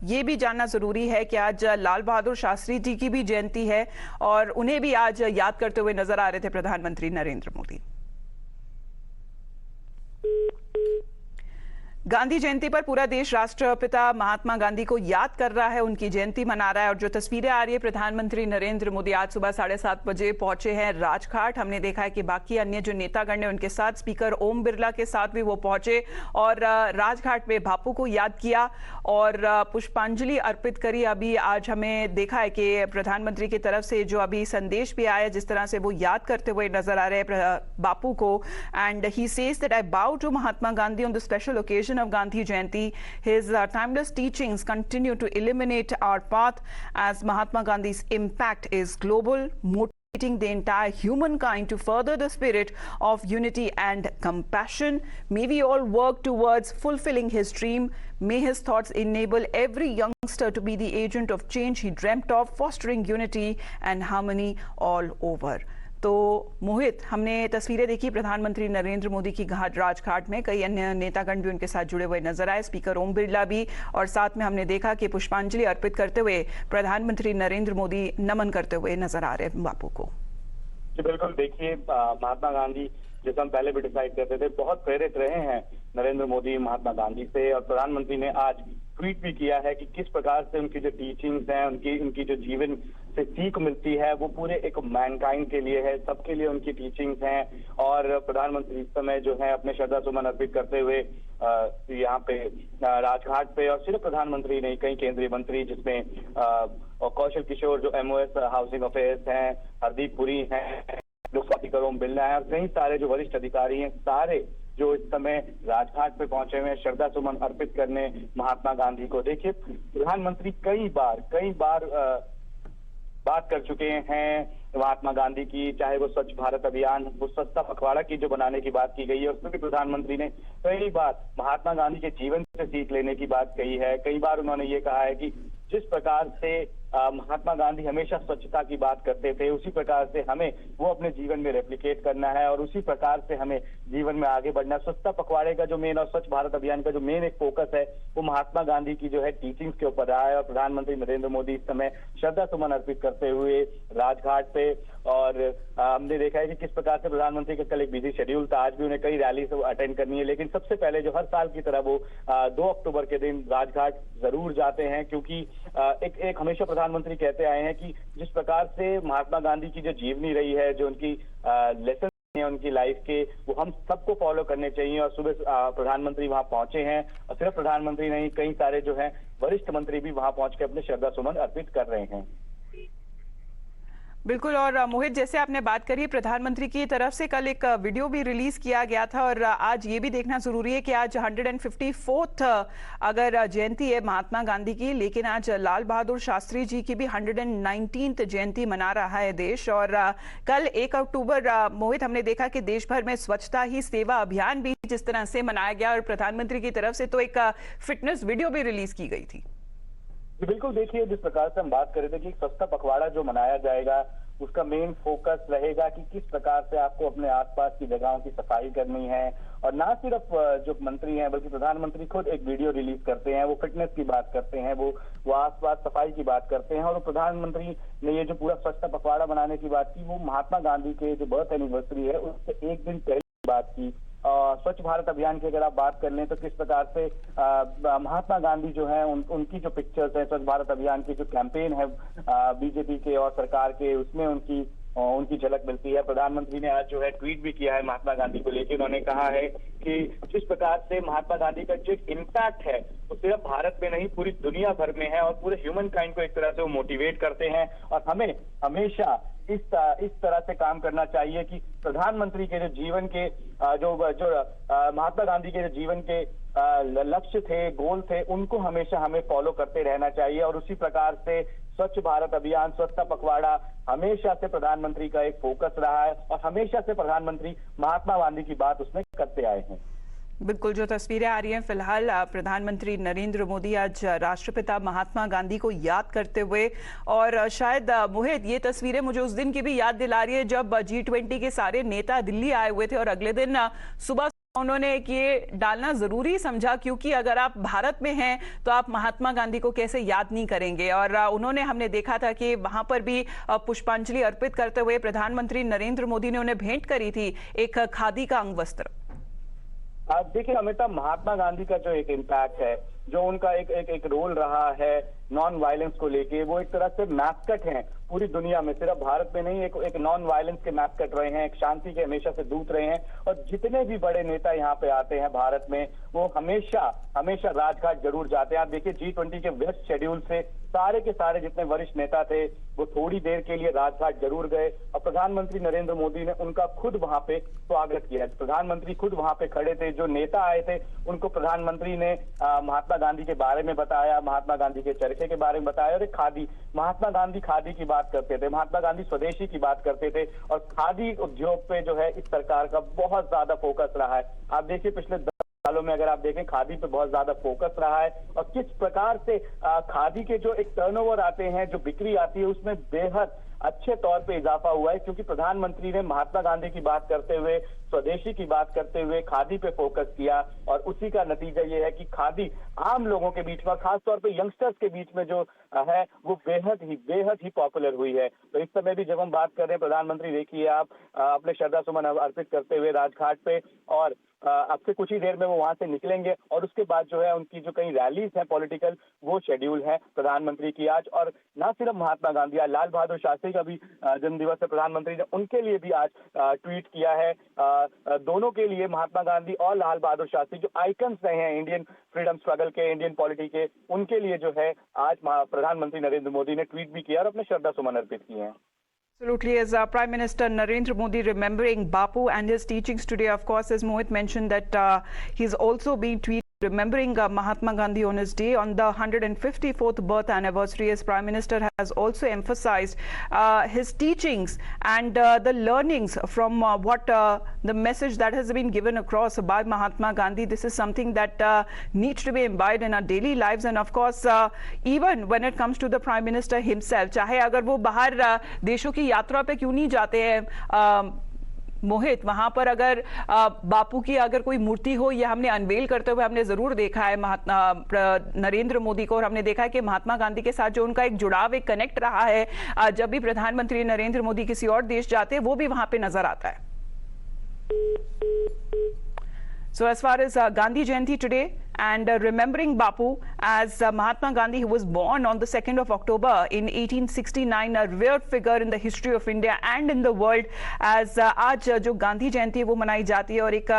ये भी जानना जरूरी है कि आज लाल बहादुर शास्त्री जी की भी जयंती है और उन्हें भी आज याद करते हुए नजर आ रहे थे प्रधानमंत्री नरेंद्र मोदी। गांधी जयंती पर पूरा देश राष्ट्रपिता महात्मा गांधी को याद कर रहा है, उनकी जयंती मना रहा है। और जो तस्वीरें आ रही है, प्रधानमंत्री नरेंद्र मोदी आज सुबह 7:30 बजे पहुंचे हैं राजघाट। हमने देखा है कि बाकी अन्य जो नेतागण हैं उनके साथ, स्पीकर ओम बिरला के साथ भी वो पहुंचे और राजघाट में बापू को याद किया और पुष्पांजलि अर्पित करी। अभी आज हमें देखा है कि प्रधानमंत्री की तरफ से जो अभी संदेश भी आया, जिस तरह से वो याद करते हुए नजर आ रहे हैं बापू को। And he says that I bow to Mahatma Gandhi on the special occasion of Gandhi Jayanti. His timeless teachings continue to illuminate our path as Mahatma Gandhi's impact is global, motivating the entire humankind to further the spirit of unity and compassion. May we all work towards fulfilling his dream. May his thoughts enable every youngster to be the agent of change he dreamt of, fostering unity and harmony all over. तो मोहित, हमने तस्वीरें देखी प्रधानमंत्री नरेंद्र मोदी की राजघाट में, कई अन्य नेतागण भी उनके साथ जुड़े हुए नजर आए, स्पीकर ओम बिरला भी, और साथ में हमने देखा कि पुष्पांजलि अर्पित करते हुए प्रधानमंत्री नरेंद्र मोदी नमन करते हुए नजर आ रहे हैं बापू को। जी बिल्कुल, देखिए महात्मा गांधी, जैसे हम पहले भी डिसाइड करते थे, बहुत प्रेरित रहे हैं नरेंद्र मोदी महात्मा गांधी से। और प्रधानमंत्री ने आज ट्वीट भी किया है कि किस प्रकार से उनकी जो टीचिंग्स हैं, उनकी जो जीवन से सीख मिलती है, वो पूरे एक मैनकाइंड के लिए है, सबके लिए उनकी टीचिंग्स हैं। और प्रधानमंत्री इस समय जो है अपने श्रद्धा सुमन अर्पित करते हुए यहाँ पे राजघाट पे, और सिर्फ प्रधानमंत्री नहीं, कई केंद्रीय मंत्री, जिसमें कौशल किशोर जो MOS हाउसिंग अफेयर्स हैं, हरदीप पुरी हैं, स्पीकर ओम बिरला है, और कई सारे जो वरिष्ठ अधिकारी हैं, सारे जो इस समय राजघाट पे पहुंचे हुए हैं श्रद्धा सुमन अर्पित करने महात्मा गांधी को। देखिए, प्रधानमंत्री कई बार बात कर चुके हैं महात्मा गांधी की, चाहे वो स्वच्छ भारत अभियान, वो स्वच्छता पखवाड़ा की जो बनाने की बात की गई है, उसमें भी प्रधानमंत्री ने कई बार महात्मा गांधी के जीवन से सीख लेने की बात कही है। कई बार उन्होंने ये कहा है कि जिस प्रकार से महात्मा गांधी हमेशा स्वच्छता की बात करते थे, उसी प्रकार से हमें वो अपने जीवन में रेप्लिकेट करना है और उसी प्रकार से हमें जीवन में आगे बढ़ना। स्वच्छता पखवाड़े का जो मेन और स्वच्छ भारत अभियान का जो मेन एक फोकस है, वो महात्मा गांधी की जो है टीचिंग्स के ऊपर रहा है। और प्रधानमंत्री नरेंद्र मोदी इस समय श्रद्धा सुमन अर्पित करते हुए राजघाट पे, और हमने देखा है कि किस प्रकार से प्रधानमंत्री का कल एक बिजी शेड्यूल था, आज भी उन्हें कई रैली अटेंड करनी है, लेकिन सबसे पहले जो हर साल की तरह वो 2 अक्टूबर के दिन राजघाट जरूर जाते हैं, क्योंकि एक हमेशा प्रधानमंत्री कहते आए हैं कि जिस प्रकार से महात्मा गांधी की जो जीवनी रही है, जो उनकी लेसन है उनकी लाइफ के, वो हम सबको फॉलो करने चाहिए। और सुबह प्रधानमंत्री वहां पहुंचे हैं, और सिर्फ प्रधानमंत्री नहीं, कई सारे जो हैं वरिष्ठ मंत्री भी वहां पहुंच के अपने श्रद्धा सुमन अर्पित कर रहे हैं। बिल्कुल। और मोहित, जैसे आपने बात करी, प्रधानमंत्री की तरफ से कल एक वीडियो भी रिलीज किया गया था, और आज ये भी देखना जरूरी है कि आज 154th अगर जयंती है महात्मा गांधी की, लेकिन आज लाल बहादुर शास्त्री जी की भी 119th जयंती मना रहा है देश। और कल 1 अक्टूबर मोहित, हमने देखा कि देश भर में स्वच्छता ही सेवा अभियान भी जिस तरह से मनाया गया, और प्रधानमंत्री की तरफ से तो एक फिटनेस वीडियो भी रिलीज की गई थी। बिल्कुल, देखिए जिस प्रकार से हम बात कर रहे थे कि स्वच्छता पखवाड़ा जो मनाया जाएगा, उसका मेन फोकस रहेगा कि किस प्रकार से आपको अपने आसपास की जगहों की सफाई करनी है। और ना सिर्फ जो मंत्री हैं, बल्कि प्रधानमंत्री खुद एक वीडियो रिलीज करते हैं, वो फिटनेस की बात करते हैं, वो आसपास सफाई की बात करते हैं। और प्रधानमंत्री ने ये जो पूरा स्वच्छता पखवाड़ा बनाने की बात की, वो महात्मा गांधी के जो बर्थ एनिवर्सरी है उससे एक दिन पहले बात की। स्वच्छ भारत अभियान की अगर आप बात कर लें, तो किस प्रकार से महात्मा गांधी जो है उनकी जो पिक्चर्स है, स्वच्छ भारत अभियान की जो कैंपेन है बीजेपी के और सरकार के, उसमें उनकी झलक मिलती है। प्रधानमंत्री ने आज जो है ट्वीट भी किया है महात्मा गांधी को लेकर। उन्होंने कहा है कि जिस प्रकार से महात्मा गांधी का जो इम्पैक्ट है, वो सिर्फ भारत में नहीं, पूरी दुनिया भर में है, और पूरे ह्यूमन काइंड को एक तरह से वो मोटिवेट करते हैं। और हमें हमेशा इस तरह से काम करना चाहिए कि प्रधानमंत्री के जो जीवन के जो महात्मा गांधी के जो जीवन के लक्ष्य थे, गोल थे, उनको हमेशा हमें फॉलो करते रहना चाहिए। और उसी प्रकार से स्वच्छ भारत अभियान, स्वच्छता पखवाड़ा हमेशा से प्रधानमंत्री का एक फोकस रहा है, और हमेशा से प्रधानमंत्री महात्मा गांधी की बात उसमें करते आए हैं। बिल्कुल, जो तस्वीरें आ रही हैं फिलहाल, प्रधानमंत्री नरेंद्र मोदी आज राष्ट्रपिता महात्मा गांधी को याद करते हुए, और शायद मोहित, ये तस्वीरें मुझे उस दिन की भी याद दिला रही है जब G20 के सारे नेता दिल्ली आए हुए थे, और अगले दिन सुबह उन्होंने एक ये डालना जरूरी समझा, क्योंकि अगर आप भारत में हैं तो आप महात्मा गांधी को कैसे याद नहीं करेंगे। और उन्होंने, हमने देखा था कि वहां पर भी पुष्पांजलि अर्पित करते हुए प्रधानमंत्री नरेंद्र मोदी ने उन्हें भेंट करी थी एक खादी का अंग वस्त्र। देखिए अमिता, महात्मा गांधी का जो एक इम्पैक्ट है, जो उनका एक रोल रहा है नॉन वायलेंस को लेके, वो एक तरह से मैस्कट हैं पूरी दुनिया में, सिर्फ भारत में नहीं, एक नॉन वायलेंस के मैस्कट रहे हैं, एक शांति के हमेशा से दूत रहे हैं। और जितने भी बड़े नेता यहाँ पे आते हैं भारत में, वो हमेशा हमेशा राजघाट जरूर जाते हैं। आप देखिए G20 के व्यस्त शेड्यूल से सारे के सारे जितने वरिष्ठ नेता थे वो थोड़ी देर के लिए राजघाट जरूर गए, और प्रधानमंत्री नरेंद्र मोदी ने उनका खुद वहां पे स्वागत किया। प्रधानमंत्री खुद वहां पे खड़े थे, जो नेता आए थे उनको प्रधानमंत्री ने महात्मा गांधी के बारे में बताया, महात्मा गांधी के चरखे के बारे में बताया। और खादी, महात्मा गांधी खादी की बात करते थे, महात्मा गांधी स्वदेशी की बात करते थे, और खादी उद्योग पे जो है इस सरकार का बहुत ज्यादा फोकस रहा है। आप देखिए पिछले सालों में अगर आप देखें, खादी पे बहुत ज्यादा फोकस रहा है, और किस प्रकार से खादी के जो एक टर्नओवर आते हैं, जो बिक्री आती है, उसमें बेहद अच्छे तौर पे इजाफा हुआ है, क्योंकि प्रधानमंत्री ने महात्मा गांधी की बात करते हुए, स्वदेशी की बात करते हुए खादी पे फोकस किया। और उसी का नतीजा ये है कि खादी आम लोगों के बीच में, खासतौर पे यंगस्टर्स के बीच में जो है वो बेहद ही पॉपुलर हुई है। तो इस समय भी जब हम बात कर रहे हैं, प्रधानमंत्री देखिए आप अपने श्रद्धा सुमन अर्पित करते हुए राजघाट पे, और अब से कुछ ही देर में वो वहां से निकलेंगे, और उसके बाद जो है उनकी जो कई रैलीज हैं पॉलिटिकल, वो शेड्यूल है प्रधानमंत्री की आज। और ना सिर्फ महात्मा गांधी, आज लाल बहादुर शास्त्री का भी जन्म दिवस है, प्रधानमंत्री ने उनके लिए भी आज ट्वीट किया है। दोनों के लिए, महात्मा गांधी और लाल बहादुर शास्त्री जो आइकन्स रहे हैं इंडियन फ्रीडम स्ट्रगल के, इंडियन पॉलिटी के, उनके लिए जो है आज प्रधानमंत्री नरेंद्र मोदी ने ट्वीट भी किया और अपने श्रद्धा सुमन अर्पित किए हैं। Absolutely. As Prime Minister Narendra Modi remembering Bapu and his teachings today, of course, as Mohit mentioned, that he's also been tweeting remembering Mahatma Gandhi on his day on the 154th birth anniversary. As Prime Minister has also emphasized his teachings and the learnings from the message that has been given across by Mahatma Gandhi. This is something that needs to be imbibed in our daily lives, and of course even when it comes to the Prime Minister himself, चाहे अगर वो बाहर देशों की यात्रा पे क्यों नहीं जाते हैं मोहित, वहां पर अगर बापू की अगर कोई मूर्ति हो, ये हमने अनवेल करते हुए हमने जरूर देखा है नरेंद्र मोदी को, और हमने देखा है कि महात्मा गांधी के साथ जो उनका एक जुड़ाव, एक कनेक्ट रहा है, जब भी प्रधानमंत्री नरेंद्र मोदी किसी और देश जाते हैं वो भी वहां पे नजर आता है। So as far as Gandhi Jayanti today and remembering Bapu, as Mahatma Gandhi, who was born on the 2nd of October in 1869, a revered figure in the history of India and in the world, as आज जो गांधी जयंती है वो मनाई जाती है, और एक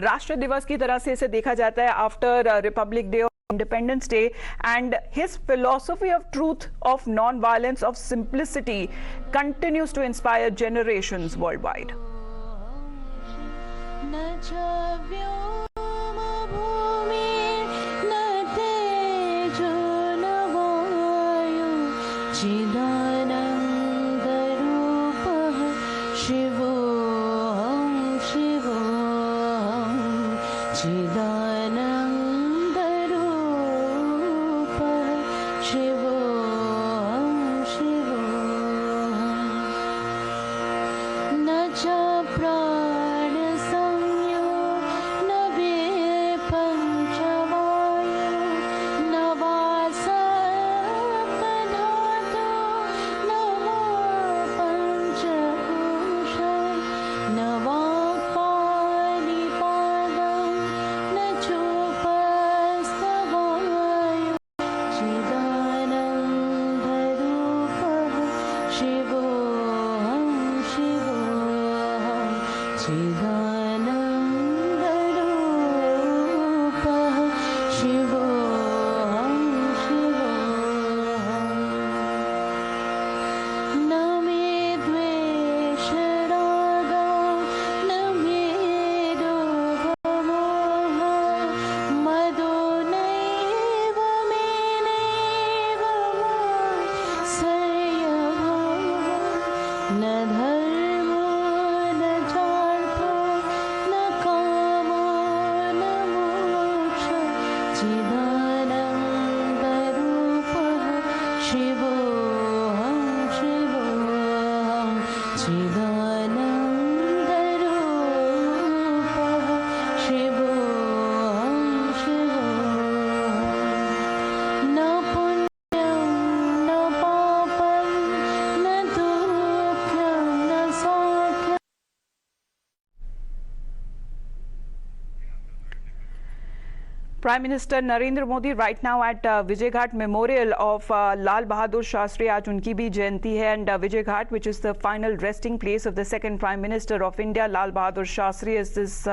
राष्ट्र दिवस की तरह से इसे देखा जाता है after Republic day, Independence Day, and his philosophy of truth, of non-violence, of simplicity continues to inspire generations worldwide. Shivananda Rupa Shiva Prime Minister Narendra Modi right now at Vijay Ghat Memorial of Lal Bahadur Shastri. आज उनकी भी जयंती है and Vijay Ghat, which is the final resting place of the second Prime Minister of India, Lal Bahadur Shastri, is this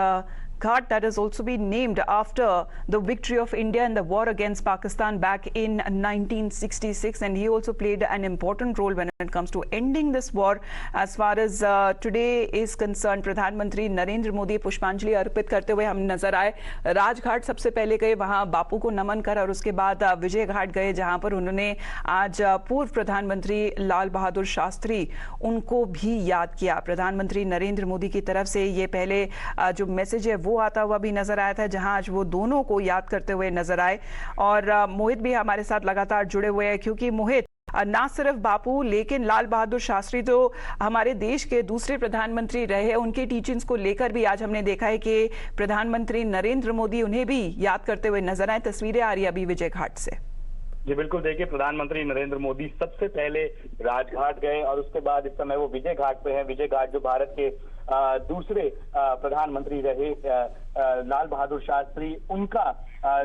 ghat that has also been named after the victory of India in the war against Pakistan back in 1966, and he also played an important role when it comes to ending this war. As far as today is concerned, प्रधानमंत्री नरेंद्र मोदी पुष्पांजलि अर्पित करते हुए हम नजर आए। राजघाट सबसे पहले गए, वहां बापू को नमन कर, और उसके बाद विजय घाट गए, जहां पर उन्होंने आज पूर्व प्रधानमंत्री लाल बहादुर शास्त्री उनको भी याद किया। प्रधानमंत्री नरेंद्र मोदी की तरफ से ये पहले जो मैसेज है वो आता हुआ भी नजर आया था, जहां आज वो दोनों को याद करते हुए नजर आए। और मोहित भी हमारे साथ लगातार जुड़े हुए हैं, क्योंकि मोहित, ना सिर्फ बापू लेकिन लाल बहादुर शास्त्री जो हमारे देश के दूसरे प्रधानमंत्री रहे हैं, उनके टीचिंग्स को लेकर भी आज हमने देखा है कि प्रधानमंत्री नरेंद्र मोदी उन्हें भी याद करते हुए नजर आए। तस्वीरें आ रही है अभी विजय घाट से। जी बिल्कुल, देखिए प्रधानमंत्री नरेंद्र मोदी सबसे पहले राजघाट गए और उसके बाद इस समय वो विजय घाट पे हैं। विजय घाट जो भारत के दूसरे प्रधानमंत्री रहे लाल बहादुर शास्त्री, उनका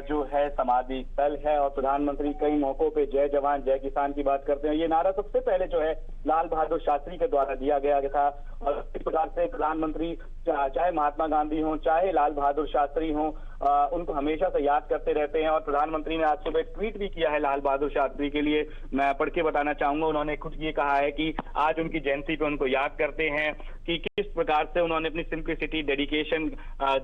जो है समाधि स्थल है। और प्रधानमंत्री कई मौकों पे जय जवान जय किसान की बात करते हैं। ये नारा सबसे पहले जो है लाल बहादुर शास्त्री के द्वारा दिया गया था। और इस प्रकार से प्रधानमंत्री चाहे महात्मा गांधी हों चाहे लाल बहादुर शास्त्री हों, उनको हमेशा से याद करते रहते हैं। और प्रधानमंत्री ने आज सुबह ट्वीट भी किया है लाल बहादुर शास्त्री के लिए, मैं पढ़ के बताना चाहूंगा। उन्होंने खुद ये कहा है कि आज उनकी जयंती पे उनको याद करते हैं कि किस प्रकार से उन्होंने अपनी सिंप्लिसिटी, डेडिकेशन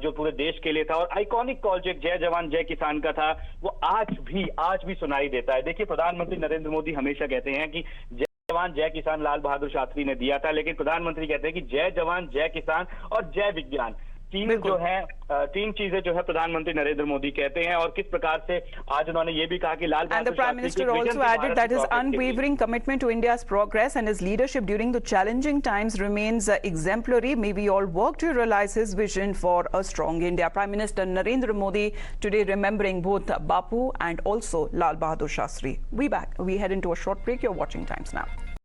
जो पूरे देश के लिए था, और आइकॉनिक कॉल जो जय जवान जय किसान का था, वो आज भी सुनाई देता है। देखिए प्रधानमंत्री नरेंद्र मोदी हमेशा कहते हैं कि जय जवान जय किसान लाल बहादुर शास्त्री ने दिया था, लेकिन प्रधानमंत्री कहते हैं कि जय जवान जय किसान और जय विज्ञान, तीन चीजें जो है प्रधानमंत्री नरेंद्र मोदी कहते हैं। और किस प्रकार से आज उन्होंने ये भी कहा कि लाल And the Prime Minister also added that his unwavering commitment to India's progress and his leadership during the challenging times remains exemplary. May we all work to realize his vision for a strong India. Prime Minister Narendra Modi today remembering both Bapu and also Lal Bahadur Shastri. We head into a short break. You're watching Times Now.